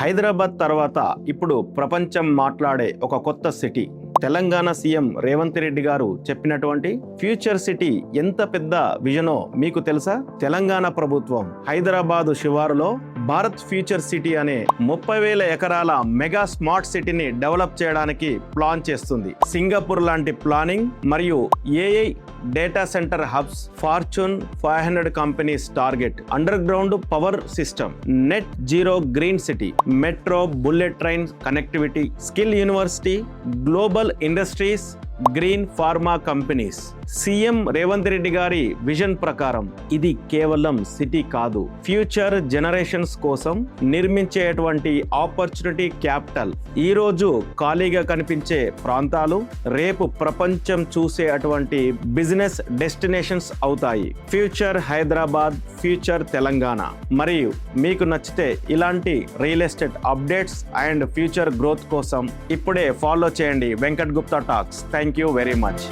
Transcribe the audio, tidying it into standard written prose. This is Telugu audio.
హైదరాబాద్ తర్వాత ఇప్పుడు ప్రపంచం మాట్లాడే ఒక కొత్త సిటీ. తెలంగాణ సీఎం రేవంత్ రెడ్డి గారు చెప్పినటువంటి ఫ్యూచర్ సిటీ ఎంత పెద్ద విజనో మీకు తెలుసా? తెలంగాణ ప్రభుత్వం హైదరాబాదు శివారులో భారత్ ఫ్యూచర్ సిటీ అనే 30,000 ఎకరాల మెగా స్మార్ట్ సిటీని డెవలప్ చేయడానికి ప్లాన్ చేస్తుంది. సింగపూర్ లాంటి ప్లానింగ్ మరియు AI data centre hubs, Fortune 500 companies target, underground power system, net zero green city, metro, bullet train connectivity, skill university, global industries, green pharma companies. CM Revanth Reddy గారి విజన్ ప్రకారం ఇది కేవలం సిటీ కాదు, ఫ్యూచర్ జనరేషన్స్ కోసం నిర్మించేటువంటి ఆపర్చునిటీ క్యాపిటల్. ఈ రోజు ఖాళీగా కనిపించే ప్రాంతాలు రేపు ప్రపంచం చూసే అటువంటి బిజినెస్ డెస్టినేషన్స్ అవుతాయి. Future Hyderabad, future Telangana. మరియు మీకు నచ్చితే ఇలాంటి real estate updates and future growth కోసం ఇప్పుడే ఫాలో చేయండి Venkat Gupta talks. Thank you very much.